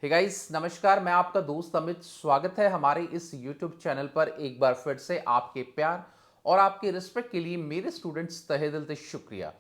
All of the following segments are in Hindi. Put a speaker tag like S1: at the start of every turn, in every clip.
S1: हे गाइस नमस्कार। मैं आपका दोस्त अमित। स्वागत है हमारे इस YouTube चैनल पर एक बार फिर से। आपके प्यार और आपके रिस्पेक्ट के लिए मेरे स्टूडेंट्स तहे दिल से शुक्रिया।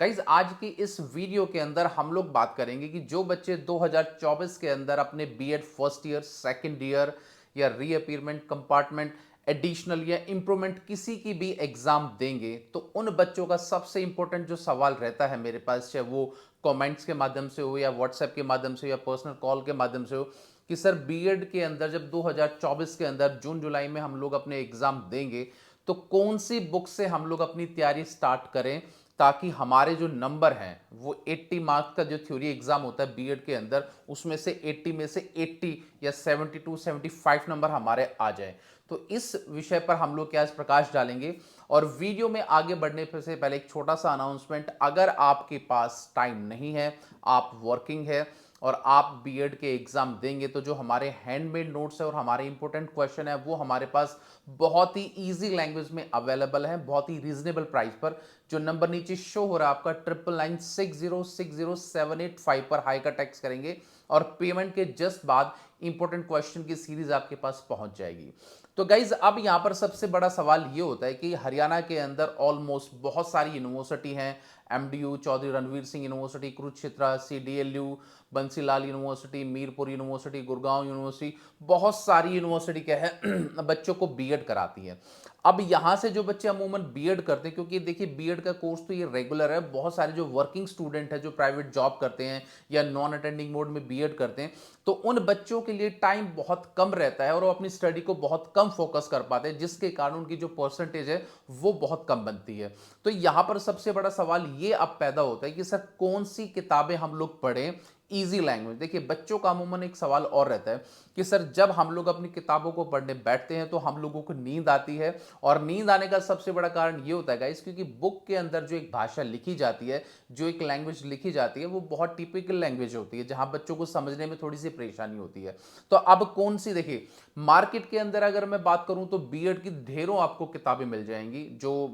S1: गाइस आज की इस वीडियो के अंदर हम लोग बात करेंगे कि जो बच्चे 2024 के अंदर अपने B Ed first year, second year या रीअपीयरमेंट, कंपार्टमेंट, एडिशनल या इंप्रूवमेंट किसी की भी एग्जाम देंगे तो उन बच्चों का सबसे इंपॉर्टेंट जो सवाल रहता है मेरे पास, चाहे वो कमेंट्स के माध्यम से हो या व्हाट्सएप के माध्यम से हो या पर्सनल कॉल के माध्यम से हो, कि सर बीएड के अंदर जब 2024 के अंदर जून जुलाई में हम लोग अपने एग्जाम देंगे तो कौन सी बुक से हम लोग अपनी तैयारी स्टार्ट करें ताकि हमारे जो नंबर हैं वो 80 मार्क्स का जो थ्योरी एग्जाम होता है बीएड के अंदर उसमें से 80 में से 80 या 72 75 नंबर हमारे आ जाए। तो इस विषय पर हम लोग क्या इस प्रकाश डालेंगे। और वीडियो में आगे बढ़ने से पहले एक छोटा सा अनाउंसमेंट, अगर आपके पास टाइम नहीं है, आप वर्किंग है और आप बीएड के एग्जाम देंगे तो जो हमारे हैंडमेड नोट्स है और हमारे इंपॉर्टेंट क्वेश्चन है वो हमारे पास बहुत ही इजी लैंग्वेज में अवेलेबल है, बहुत ही रीजनेबल प्राइस पर। जो नंबर नीचे शो हो रहा है आपका 9996060785 पर हाई का टेक्स्ट करेंगे और पेमेंट के जस्ट बाद इंपॉर्टेंट क्वेश्चन की सीरीज आपके पास पहुंच जाएगी। तो गाइज अब यहां पर सबसे बड़ा सवाल ये होता है कि हरियाणा के अंदर ऑलमोस्ट बहुत सारी यूनिवर्सिटी हैं। MDU, Chaudhary Ranveer Singh university, Kurukshetra, CDLU, Bansilal university, Mirpur university, Gurgaon university, बहुत सारी यूनिवर्सिटी क्या है बच्चों को बीएड कराती है। अब यहां से जो बच्चे अमूमन बीएड करते हैं, क्योंकि देखिए बीएड का कोर्स तो ये रेगुलर है, बहुत सारे जो वर्किंग स्टूडेंट है जो प्राइवेट जॉब करते हैं या नॉन अटेंडिंग मोड में बीएड करते हैं, तो उन बच्चों के लिए टाइम बहुत कम रहता है और वो अपनी स्टडी को बहुत कम फोकस कर पाते हैं, जिसके कारण उनकी जो परसेंटेज है वो बहुत कम बनती है। तो यहां पर सबसे बड़ा सवाल ये अब पैदा होता है कि सर कौन सी किताबें हम लोग पढ़ें इजी लैंग्वेज। देखिए बच्चों का अमूमन एक सवाल और रहता है कि सर जब हम लोग अपनी किताबों को पढ़ने बैठते हैं तो हम लोगों को नींद आती है, और नींद आने का सबसे बड़ा कारण ये होता है गाइस क्योंकि बुक के अंदर जो एक भाषा लिखी जाती है, जो एक लैंग्वेज लिखी जाती है, वो बहुत टिपिकल लैंग्वेज होती है जहां बच्चों को समझने में थोड़ी सी परेशानी होती है। तो अब कौन सी, देखिए मार्केट के अंदर अगर मैं बात करूं तो बीएड की ढेरों आपको किताबें मिल जाएंगी जो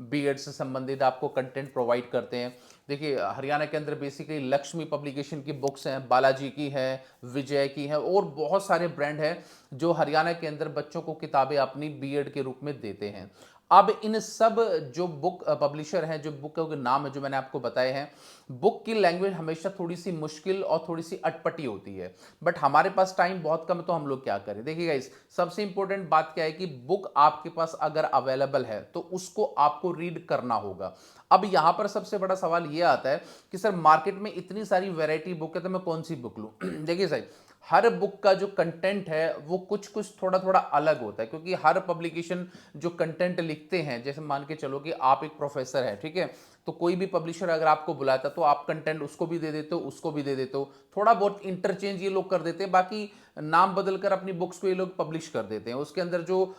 S1: बीएड से संबंधित आपको कंटेंट प्रोवाइड करते हैं। देखिए हरियाणा के अंदर बेसिकली लक्ष्मी पब्लिकेशन की बुक्स हैं, बालाजी की है, विजय की है, और बहुत सारे ब्रांड हैं जो हरियाणा के अंदर बच्चों को किताबें अपनी बीएड के रूप में देते हैं। अब इन सब जो बुक पब्लिशर हैं, जो बुक के नाम है जो मैंने आपको बताए हैं, बुक की लैंग्वेज हमेशा थोड़ी सी मुश्किल और थोड़ी सी अटपटी होती है, बट हमारे पास टाइम बहुत कम है तो हम लोग क्या करें। देखिए गाइस सबसे इंपॉर्टेंट बात क्या है कि बुक आपके पास अगर अवेलेबल है तो उसको आपको रीड करना होगा। अब यहां पर सबसे बड़ा सवाल यह आता है कि सर मार्केट में इतनी सारी वैरायटी बुक है तो मैं कौन सी बुक लूं देखिए सर हर बुक का जो कंटेंट है वो कुछ कुछ थोड़ा थोड़ा अलग होता है, क्योंकि हर पब्लिकेशन जो कंटेंट लिखते हैं, जैसे मान के चलो कि आप एक प्रोफेसर है, ठीक है, तो कोई भी पब्लिशर अगर आपको बुलाता तो आप कंटेंट उसको भी दे देते हो, उसको भी दे देते हो, थोड़ा बहुत इंटरचेंज ये लोग कर देते हैं, बाकी नाम बदलकर अपनी बुक्स को ये लोग पब्लिश कर देते हैं। उसके अंदर जो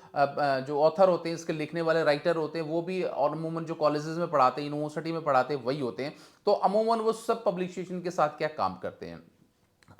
S1: ऑथर होते हैं, इसके लिखने वाले राइटर होते हैं, वो भी और अमूमन जो कॉलेजेस में पढ़ाते हैं, यूनिवर्सिटी में पढ़ाते हैं, वही होते हैं। तो अमूमन वो सब पब्लिकेशन के साथ क्या काम करते हैं।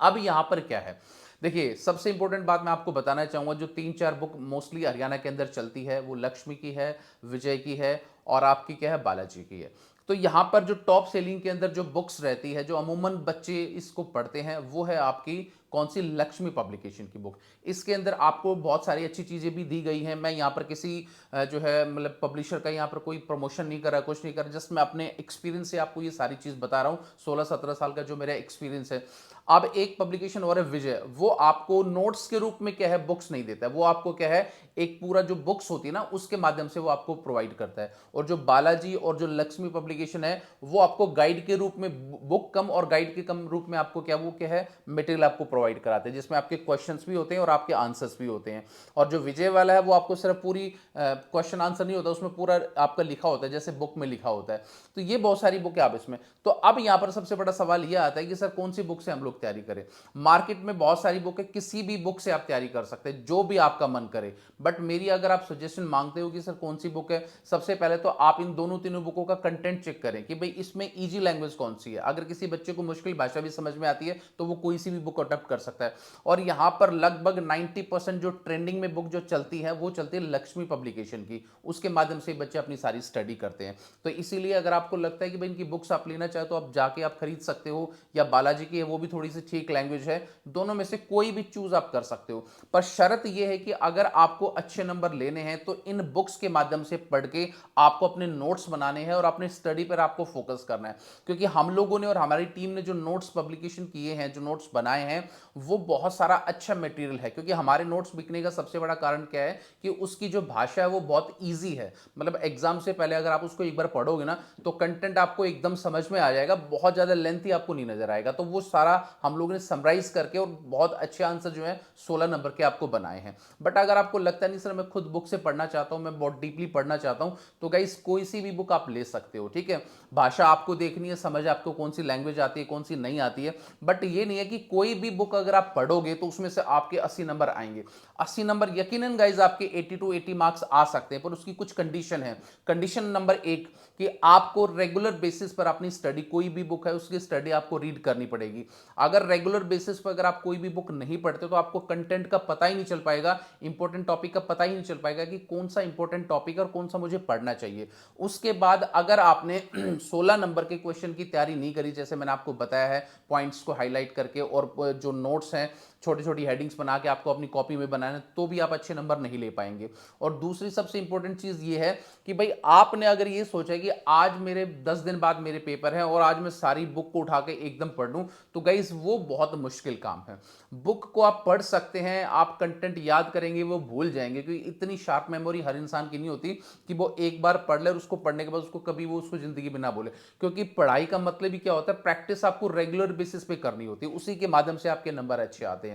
S1: अब यहां पर क्या है, देखिए सबसे इंपॉर्टेंट बात मैं आपको बताना चाहूंगा, जो तीन चार बुक मोस्टली हरियाणा के अंदर चलती है वो लक्ष्मी की है, विजय की है, और आपकी क्या है, बालाजी की है। तो यहां पर जो टॉप सेलिंग के अंदर जो बुक्स रहती है, जो अमूमन बच्चे इसको पढ़ते हैं, वो है आपकी कौन सी, लक्ष्मी पब्लिकेशन की बुक। इसके अंदर आपको बहुत सारी अच्छी चीजें भी दी गई हैं। मैं यहाँ पर किसी जो है मतलब पब्लिशर का यहाँ पर कोई प्रमोशन नहीं कर रहा, कुछ नहीं कर रहा, जस्ट मैं अपने एक्सपीरियंस से आपको ये सारी चीज बता रहा हूँ, 16-17 साल का जो मेरा एक्सपीरियंस है। अब एक पब्लिकेशन और है विजय, वो आपको नोट्स के रूप में क्या है बुक्स नहीं देता है, वो आपको क्या है एक पूरा जो बुक्स होती है ना उसके माध्यम से वो आपको प्रोवाइड करता है। और जो बालाजी और जो लक्ष्मी पब्लिकेशन है वो आपको गाइड के रूप में, बुक कम और गाइड के कम रूप में आपको क्या वो क्या है मटेरियल आपको प्रोवाइड कराते हैं, जिसमें आपके क्वेश्चंस भी होते हैं और आपके आंसर्स भी होते हैं। और जो विजय वाला है वो आपको सिर्फ पूरी क्वेश्चन आंसर नहीं होता, उसमें पूरा आपका लिखा होता है जैसे बुक में लिखा होता है। तो ये बहुत सारी बुक है आप इसमें। तो अब यहां पर सबसे बड़ा सवाल यह आता है कि सर कौन सी बुक से हम लोग तैयारी करें। मार्केट में बहुत सारी बुक है, किसी भी बुक से आप तैयारी कर सकते हैं जो भी आपका मन करे, बट मेरी अगर आप सजेशन मांगते हो कि सर कौन सी बुक है, सबसे पहले तो आप इन दोनों तीनों बुकों का कंटेंट चेक करें कि भाई इसमें इजी लैंग्वेज कौन सी है। अगर किसी बच्चे को मुश्किल भाषा भी समझ में आती है तो वो कोई सी भी बुक अडॉप्ट कर सकता है। और यहां पर लगभग 90% जो ट्रेंडिंग में बुक जो चलती है वो चलती है लक्ष्मी पब्लिकेशन की, उसके माध्यम से बच्चे अपनी सारी स्टडी करते हैं। तो इसीलिए अगर आपको लगता है कि भाई इनकी बुक्स आप लेना चाहे तो आप जाके आप खरीद सकते हो, या बालाजी की है वो भी थोड़ी थोड़ी सी ठीक लैंग्वेज है, दोनों में से कोई भी चूज आप कर सकते हो। पर शर्त यह है कि अगर आपको अच्छे नंबर लेने हैं तो इन बुक्स के माध्यम से पढ़ के आपको अपने नोट्स बनाने हैं और अपने स्टडी पर आपको फोकस करना है। क्योंकि हम लोगों ने और हमारी टीम ने जो नोट्स पब्लिकेशन किए हैं, जो नोट्स बनाए हैं, वो बहुत सारा अच्छा मटेरियल है। क्योंकि हमारे नोट्स बिकने का सबसे बड़ा कारण क्या है कि उसकी जो भाषा है वो बहुत ईजी है। मतलब एग्जाम से पहले अगर आप उसको एक बार पढ़ोगे ना तो कंटेंट आपको एकदम समझ में आ जाएगा, बहुत ज्यादा लेंथी आपको नहीं नजर आएगा। तो वो सारा हम लोगों ने समराइज करके और बहुत अच्छे आंसर जो है 16 नंबर के आपको बनाए हैं। बट अगर आपको लगता नहीं सर मैं खुद बुक से पढ़ना चाहता हूं, मैं बहुत डीपली पढ़ना चाहता हूं, तो गाइस कोई सी भी बुक आप ले सकते हो, ठीक है। भाषा आपको देखनी है, समझ आपको कौन सी लैंग्वेज आती है कौन सी नहीं आती है। बट ये नहीं है कि कोई भी बुक अगर आप पढ़ोगे तो उसमें से आपके 80 नंबर आएंगे। 80 नंबर यकीनन गाइस आपके 80 टू 80 मार्क्स आ सकते हैं, पर उसकी कुछ कंडीशन है। कंडीशन नंबर एक कि आपको रेगुलर बेसिस पर अपनी स्टडी, कोई भी बुक है उसकी स्टडी आपको रीड करनी पड़ेगी। अगर रेगुलर बेसिस पर अगर आप कोई भी बुक नहीं पढ़ते तो आपको कंटेंट का पता ही नहीं चल पाएगा, इंपॉर्टेंट टॉपिक का पता ही नहीं चल पाएगा कि कौन सा इंपॉर्टेंट टॉपिक और कौन सा मुझे पढ़ना चाहिए। उसके बाद अगर आपने 16 नंबर के क्वेश्चन की तैयारी नहीं करी, जैसे मैंने आपको बताया है पॉइंट्स को हाईलाइट करके और जो नोट्स हैं छोटी छोटी हेडिंग्स बना के आपको अपनी कॉपी में बनाना, तो भी आप अच्छे नंबर नहीं ले पाएंगे। और दूसरी सबसे इंपॉर्टेंट चीज ये है कि भाई आपने अगर ये सोचा है कि आज मेरे 10 दिन बाद मेरे पेपर है और आज मैं सारी बुक को उठा के एकदम पढ़ लूं, तो गाइस वो बहुत मुश्किल काम है। बुक को आप पढ़ सकते हैं, आप कंटेंट याद करेंगे वो भूल जाएंगे, क्योंकि इतनी शार्प मेमोरी हर इंसान की नहीं होती कि वो एक बार पढ़ ले और उसको पढ़ने के बाद उसको कभी वो उसको जिंदगी में ना बोले। क्योंकि पढ़ाई का मतलब ही क्या होता है, प्रैक्टिस आपको रेगुलर बेसिस पे करनी होती है, उसी के माध्यम से आपके नंबर अच्छे आते हैं।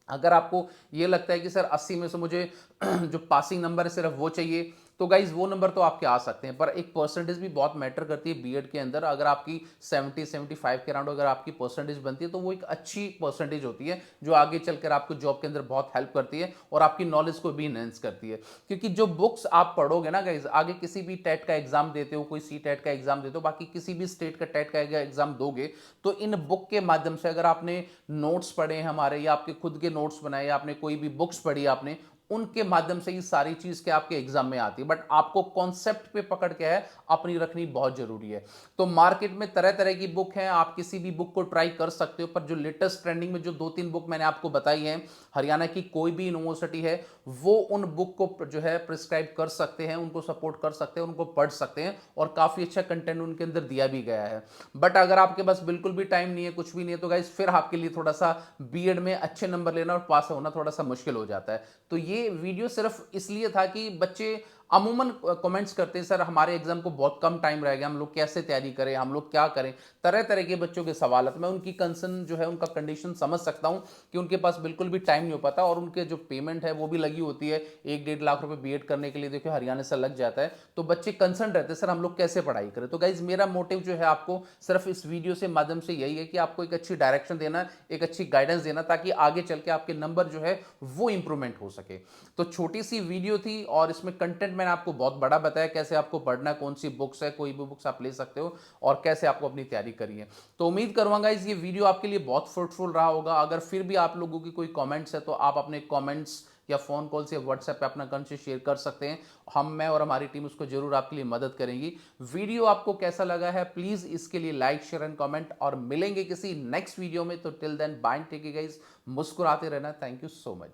S1: अगर आपको ये लगता है कि सर 80 में से मुझे जो पासिंग नंबर है सिर्फ वो चाहिए, तो गाइज वो नंबर तो आपके आ सकते हैं, पर एक परसेंटेज भी बहुत मैटर करती है बीएड के अंदर। अगर आपकी 70-75 के अराउंड अगर आपकी परसेंटेज बनती है तो वो एक अच्छी परसेंटेज होती है जो आगे चलकर आपको जॉब के अंदर बहुत हेल्प करती है और आपकी नॉलेज को भी इनहेंस करती है। क्योंकि जो बुक्स आप पढ़ोगे ना गाइज, आगे किसी भी टेट का एग्जाम देते हो, कोई सी टेट का एग्जाम देते हो, बाकी किसी भी स्टेट का टेट का एग्जाम दोगे, तो इन बुक के माध्यम से अगर आपने नोट्स पढ़े हमारे, या आपके खुद के नोट्स बनाए, या आपने कोई भी बुक्स पढ़ी आपने, उनके माध्यम से ये सारी चीज के आपके एग्जाम में आती है। बट आपको कॉन्सेप्ट पे पकड़ के है अपनी रखनी बहुत जरूरी है। तो मार्केट में तरह तरह की बुक है, आप किसी भी बुक को ट्राई कर सकते हो, पर जो लेटेस्ट ट्रेंडिंग में जो 2-3 बुक मैंने आपको बताई है, हरियाणा की कोई भी यूनिवर्सिटी है वो उन बुक को जो है प्रिस्क्राइब कर सकते हैं, उनको सपोर्ट कर सकते हैं, उनको पढ़ सकते हैं और काफी अच्छा कंटेंट उनके अंदर दिया भी गया है। बट अगर आपके पास बिल्कुल भी टाइम नहीं है, कुछ भी नहीं है, तो गाइस फिर आपके लिए थोड़ा सा बीएड में अच्छे नंबर लेना और पास होना थोड़ा सा मुश्किल हो जाता है। तो ये वीडियो सिर्फ इसलिए था कि बच्चे अमूमन कमेंट्स करते हैं सर हमारे एग्जाम को बहुत कम टाइम रह गया, हम लोग कैसे तैयारी करें, हम लोग क्या करें, तरह तरह के बच्चों के सवाल। मैं उनकी कंसर्न जो है, उनका कंडीशन समझ सकता हूं कि उनके पास बिल्कुल भी टाइम नहीं हो पाता और उनके जो पेमेंट है वो भी लगी होती है, 1-1.5 लाख रुपए बीएड करने के लिए देखिए हरियाणा से लग जाता है। तो बच्चे कंसर्न रहते हैं सर हम लोग कैसे पढ़ाई करें। तो गाइज मेरा मोटिव जो है आपको सिर्फ इस वीडियो से माध्यम से यही है कि आपको एक अच्छी डायरेक्शन देना, एक अच्छी गाइडेंस देना, ताकि आगे चल के आपके नंबर जो है वो इंप्रूवमेंट हो सके। तो छोटी सी वीडियो थी और इसमें कंटेंट मैंने आपको बहुत बड़ा बताया, कैसे आपको पढ़ना है, कौन सी बुक्स है, कोई भी बुक्स आप ले सकते हो और कैसे आपको अपनी तैयारी करी है। तो उम्मीद करूंगा इस ये वीडियो आपके लिए बहुत फ्रूटफुल रहा होगा। अगर फिर भी आप लोगों की कोई कमेंट्स है तो आप अपने कमेंट्स या फोन कॉल से व्हाट्सएप पे अपना कंसेंट शेयर कर सकते हैं। मैं और हमारी टीम उसको जरूर आपके लिए मदद करेंगी। वीडियो आपको कैसा लगा है प्लीज इसके लिए लाइक शेयर एंड कमेंट, और मिलेंगे किसी नेक्स्ट वीडियो में। तो till then bye, take care guys, मुस्कुराते रहना। Thank you so much.